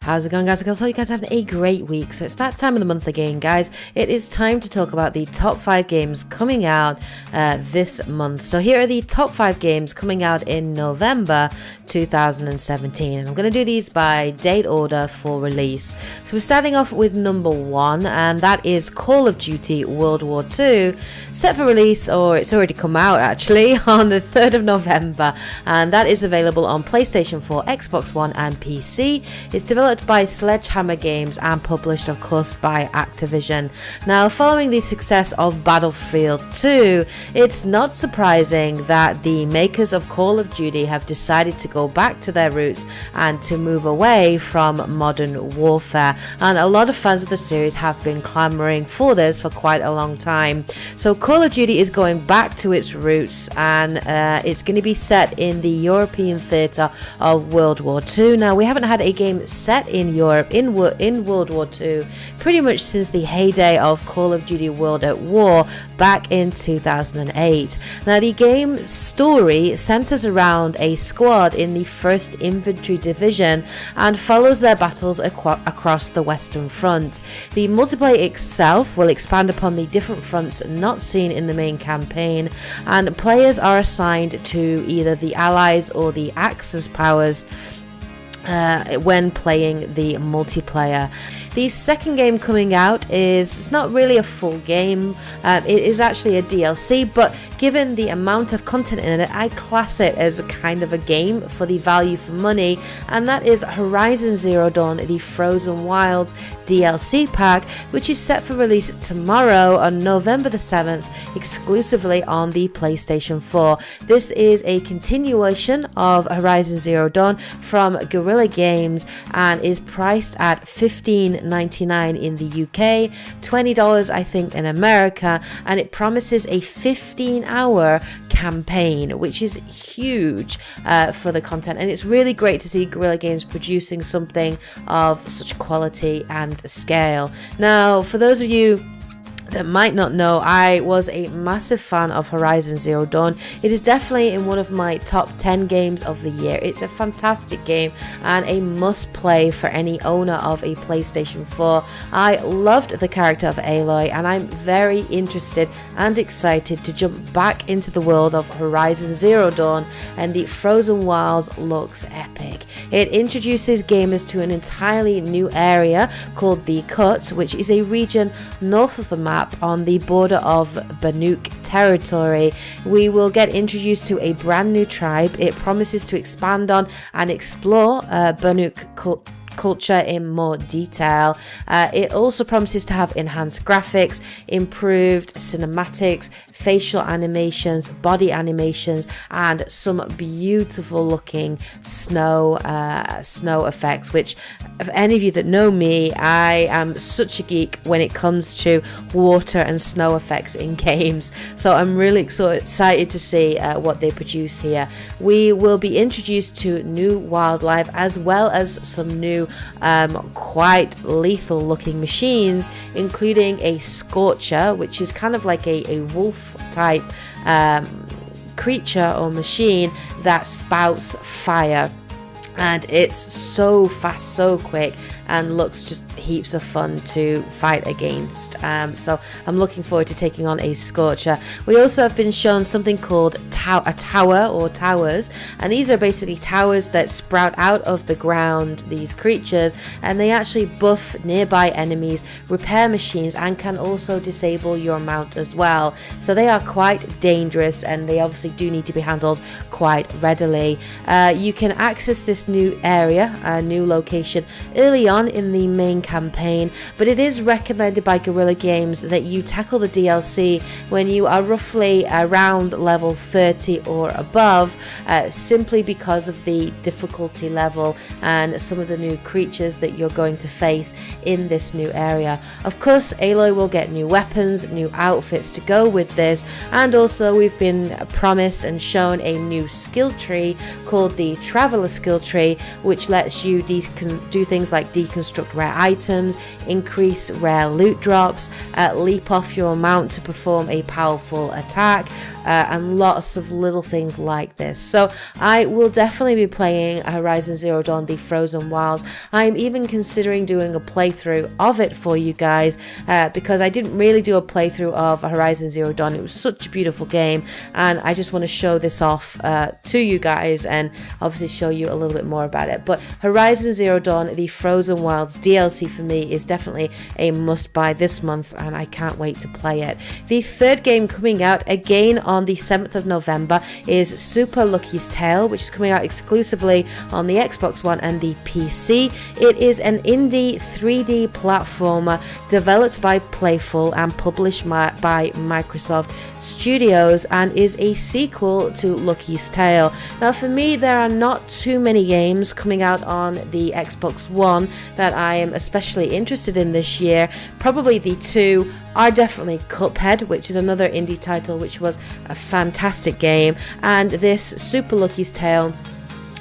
How's it going, guys? I hope you guys are having a great week. So it's that time of the month again, guys. It is time to talk about the top 5 games coming out this month. So here are the top 5 games coming out in November 2017. And I'm going to do these by date order for release. So we're starting off with number 1, and that is Call of Duty World War II, set for release, or it's already come out actually, on the 3rd of November. And that is available on PlayStation 4, Xbox One, and PC. It's developed by Sledgehammer Games and published, of course, by Activision. Now, following the success of Battlefield 2, it's not surprising that the makers of Call of Duty have decided to go back to their roots and to move away from modern warfare. And a lot of fans of the series have been clamoring for this for quite a long time. So Call of Duty is going back to its roots, and it's going to be set in the European theatre of World War II. Now, we haven't had a game set in Europe in World War II pretty much since the heyday of Call of Duty World at War back in 2008. Now, the game's story centers around a squad in the 1st Infantry Division and follows their battles across the Western Front. The multiplayer itself will expand upon the different fronts not seen in the main campaign, and players are assigned to either the Allies or the Axis powers when playing the multiplayer. The second game coming out it's not really a full game. It is actually a DLC, but given the amount of content in it, I class it as a kind of a game for the value for money, and that is Horizon Zero Dawn, the Frozen Wilds DLC pack, which is set for release tomorrow on November the 7th, exclusively on the PlayStation 4. This is a continuation of Horizon Zero Dawn from Guerrilla Games and is priced at $15.99 in the UK, $20 I think in America, and it promises a 15-hour campaign, which is huge for the content, and it's really great to see Guerrilla Games producing something of such quality and scale. Now, for those of you that might not know, I was a massive fan of Horizon Zero Dawn. It is definitely in one of my top 10 games of the year. It's a fantastic game and a must play for any owner of a PlayStation 4. I loved the character of Aloy, and I'm very interested and excited to jump back into the world of Horizon Zero Dawn, and the Frozen Wilds looks epic. It introduces gamers to an entirely new area called the Cut, which is a region north of the map on the border of Banuk territory. We will get introduced to a brand new tribe. It promises to expand on and explore Banuk culture in more detail. It also promises to have enhanced graphics, improved cinematics, facial animations, body animations, and some beautiful looking snow effects, which, if any of you that know me, I am such a geek when it comes to water and snow effects in games. So I'm really so excited to see what they produce here. We will be introduced to new wildlife as well as some new quite lethal looking machines, including a Scorcher, which is kind of like a wolf type creature or machine that spouts fire. And it's so fast, so quick, and looks just heaps of fun to fight against. So I'm looking forward to taking on a Scorcher. We also have been shown something called a tower or towers, and these are basically towers that sprout out of the ground, these creatures, and they actually buff nearby enemies, repair machines, and can also disable your mount as well. So they are quite dangerous, and they obviously do need to be handled quite readily. You can access this new area, a new location, early on in the main campaign, but it is recommended by Guerrilla Games that you tackle the DLC when you are roughly around level 30 or above, simply because of the difficulty level and some of the new creatures that you're going to face in this new area. Of course, Aloy will get new weapons, new outfits to go with this, and also we've been promised and shown a new skill tree called the Traveler skill tree, tree, which lets you do things like deconstruct rare items, increase rare loot drops, leap off your mount to perform a powerful attack, and lots of little things like this. So I will definitely be playing Horizon Zero Dawn: The Frozen Wilds. I'm even considering doing a playthrough of it for you guys, because I didn't really do a playthrough of Horizon Zero Dawn. It was such a beautiful game, and I just want to show this off to you guys and obviously show you a little bit more about it. But Horizon Zero Dawn: The Frozen Wilds DLC for me is definitely a must buy this month, and I can't wait to play it. The third game coming out again on the 7th of November is Super Lucky's Tale, which is coming out exclusively on the Xbox One and the PC. It is an indie 3D platformer developed by Playful and published by Microsoft Studios, and is a sequel to Lucky's Tale. Now, for me, there are not too many games coming out on the Xbox One that I am especially interested in this year. Probably the two are definitely Cuphead, which is another indie title which was a fantastic game, and this Super Lucky's Tale,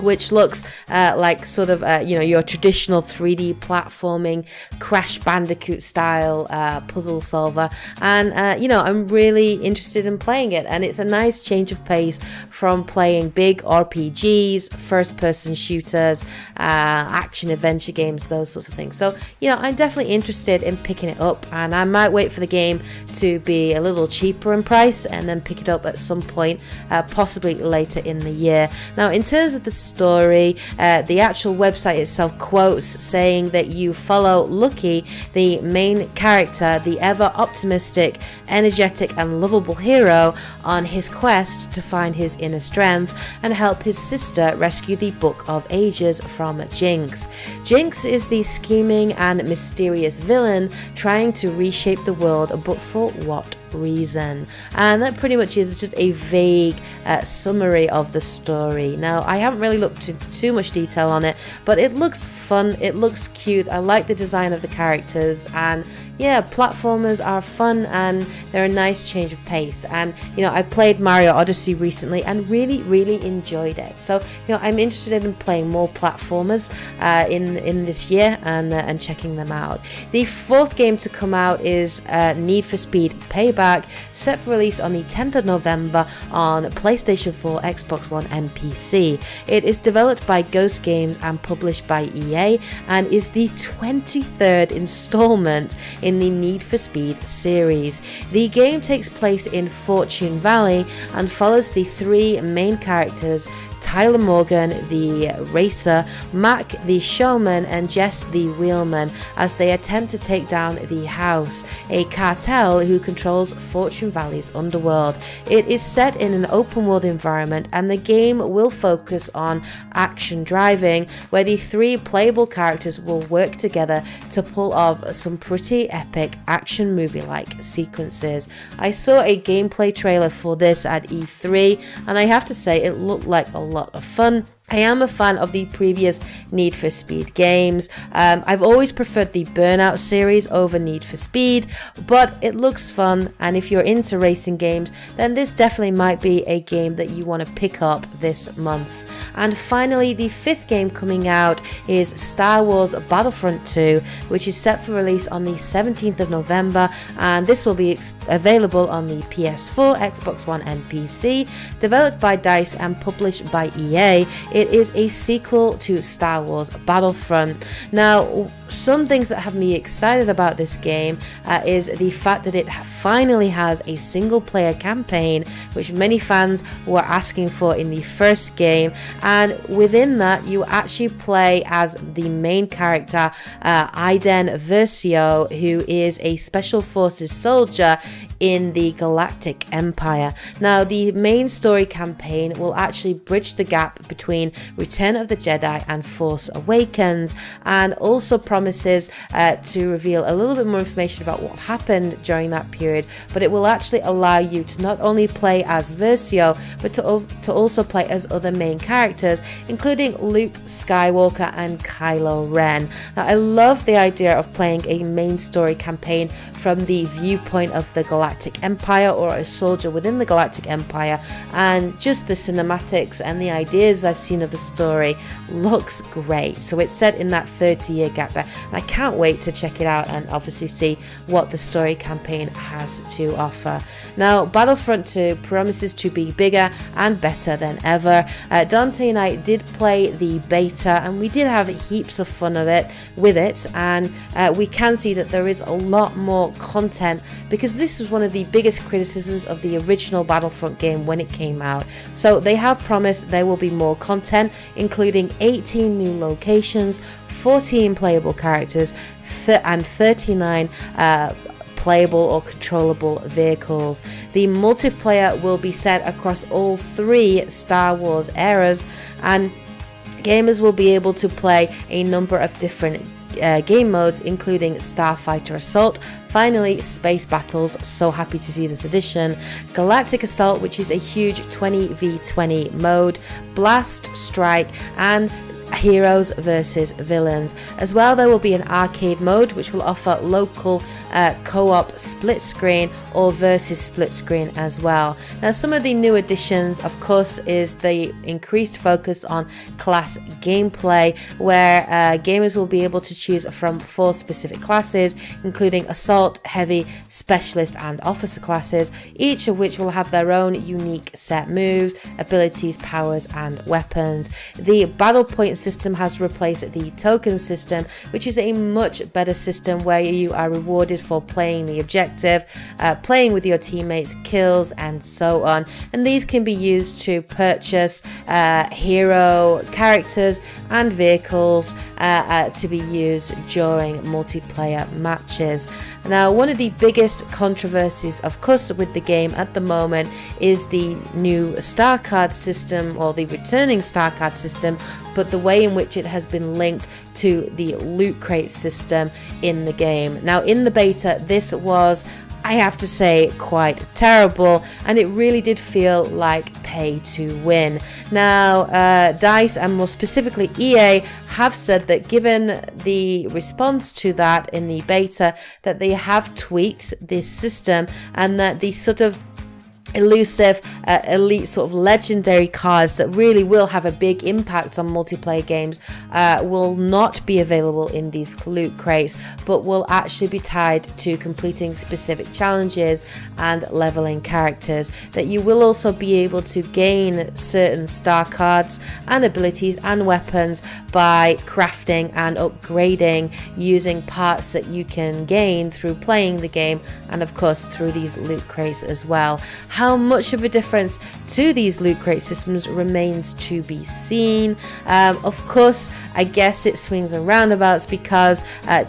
which looks like sort of your traditional 3D platforming Crash Bandicoot style puzzle solver, and I'm really interested in playing it, and it's a nice change of pace from playing big RPGs, first person shooters, action adventure games, those sorts of things. So I'm definitely interested in picking it up, and I might wait for the game to be a little cheaper in price and then pick it up at some point, possibly later in the year. Now, in terms of the story, the actual website itself quotes saying that you follow Lucky, the main character, the ever optimistic, energetic and lovable hero, on his quest to find his inner strength and help his sister rescue the Book of Ages from Jinx. Jinx is the scheming and mysterious villain trying to reshape the world, but for what reason? And that pretty much is just a vague summary of the story. Now, I haven't really looked into too much detail on it, but it looks fun, it looks cute. I like the design of the characters, and platformers are fun and they're a nice change of pace. And I played Mario Odyssey recently and really enjoyed it. So I'm interested in playing more platformers in this year and checking them out. The fourth game to come out is Need for Speed Payback, set for release on the 10th of November on PlayStation 4, Xbox One and PC. It is developed by Ghost Games and published by EA, and is the 23rd installment in the Need for Speed series. The game takes place in Fortune Valley and follows the three main characters, Tyler Morgan, the racer, Mac, the showman, and Jess, the wheelman, as they attempt to take down the House, a cartel who controls Fortune Valley's underworld. It is set in an open world environment, and the game will focus on action driving, where the three playable characters will work together to pull off some pretty epic action movie-like sequences. I saw a gameplay trailer for this at E3, and I have to say it looked like a lot of fun. I am a fan of the previous Need for Speed games. I've always preferred the Burnout series over Need for Speed, but it looks fun, and if you're into racing games, then this definitely might be a game that you want to pick up this month. And finally, the fifth game coming out is Star Wars Battlefront 2, which is set for release on the 17th of November, and this will be available on the PS4, Xbox One and PC. Developed by DICE and published by EA, it is a sequel to Star Wars Battlefront. Now, some things that have me excited about this game is the fact that it finally has a single player campaign, which many fans were asking for in the first game, and within that you actually play as the main character, Iden Versio, who is a special forces soldier in the Galactic Empire. Now, the main story campaign will actually bridge the gap between Return of the Jedi and Force Awakens, and also promises to reveal a little bit more information about what happened during that period, but it will actually allow you to not only play as Versio, but to also play as other main characters characters, including Luke Skywalker and Kylo Ren. Now, I love the idea of playing a main story campaign from the viewpoint of the Galactic Empire, or a soldier within the Galactic Empire, and just the cinematics and the ideas I've seen of the story looks great. So it's set in that 30-year gap there, and I can't wait to check it out and obviously see what the story campaign has to offer. Now, Battlefront 2 promises to be bigger and better than ever. Dante and I did play the beta, and we did have heaps of fun with it, and we can see that there is a lot more content, because this was one of the biggest criticisms of the original Battlefront game when it came out. So they have promised there will be more content, including 18 new locations, 14 playable characters, and 39 playable or controllable vehicles. The multiplayer will be set across all 3 Star Wars eras, and gamers will be able to play a number of different game modes, including Starfighter Assault, finally Space Battles, so happy to see this addition, Galactic Assault, which is a huge 20v20 mode, Blast, Strike, and Heroes versus Villains. As well, there will be an arcade mode which will offer local co-op split screen or versus split screen as well. Now, some of the new additions, of course, is the increased focus on class gameplay, where gamers will be able to choose from 4 specific classes, including Assault, Heavy, Specialist, and Officer classes, each of which will have their own unique set moves, abilities, powers, and weapons. The battle point system has replaced the token system, which is a much better system where you are rewarded for playing the objective, playing with your teammates, kills, and so on. And these can be used to purchase hero characters and vehicles to be used during multiplayer matches. Now, one of the biggest controversies, of course, with the game at the moment is the new star card system, or the returning star card system, but the way in which it has been linked to the loot crate system in the game. Now, in the beta, this was, I have to say, quite terrible, and it really did feel like pay to win. Now, DICE, and more specifically EA, have said that given the response to that in the beta, that they have tweaked this system, and that the sort of elusive elite sort of legendary cards that really will have a big impact on multiplayer games will not be available in these loot crates, but will actually be tied to completing specific challenges and leveling characters. That you will also be able to gain certain star cards and abilities and weapons by crafting and upgrading using parts that you can gain through playing the game, and of course through these loot crates as well. How much of a difference to these loot crate systems remains to be seen. Of course, I guess it swings and roundabouts, because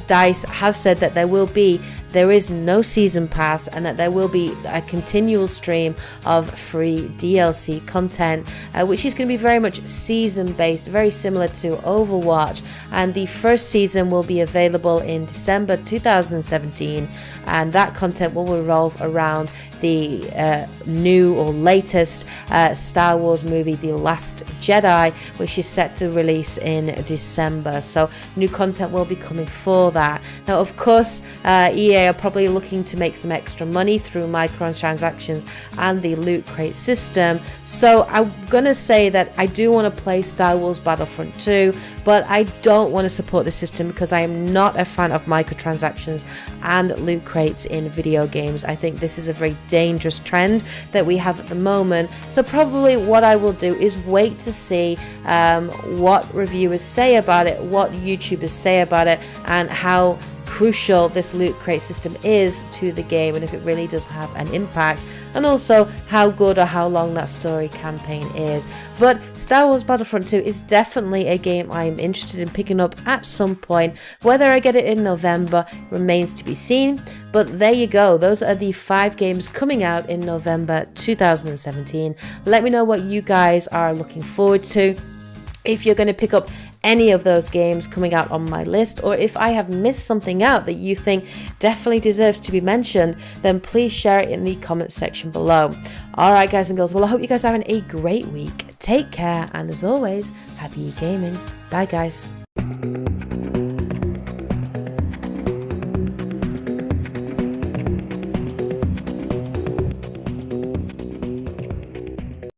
DICE have said that there is no season pass, and that there will be a continual stream of free DLC content, which is going to be very much season based, very similar to Overwatch. And the first season will be available in December 2017, and that content will revolve around the new or latest Star Wars movie, The Last Jedi, which is set to release in December. So new content will be coming for that. Now, of course, EA are probably looking to make some extra money through microtransactions and the loot crate system. So I'm gonna say that I do want to play Star Wars Battlefront 2, but I don't want to support the system, because I am not a fan of microtransactions and loot crates in video games. I think this is a very dangerous trend that we have at the moment. So probably what I will do is wait to see what reviewers say about it, what YouTubers say about it, and how crucial this loot crate system is to the game, and if it really does have an impact, and also how good or how long that story campaign is. But Star Wars Battlefront 2 is definitely a game I'm interested in picking up at some point. Whether I get it in November remains to be seen, but there you go. Those are the 5 games coming out in November 2017. Let me know what you guys are looking forward to. If you're going to pick up any of those games coming out on my list, or if I have missed something out that you think definitely deserves to be mentioned, then please share it in the comment section below. Alright guys and girls, well I hope you guys are having a great week. Take care, and as always, happy gaming. Bye guys.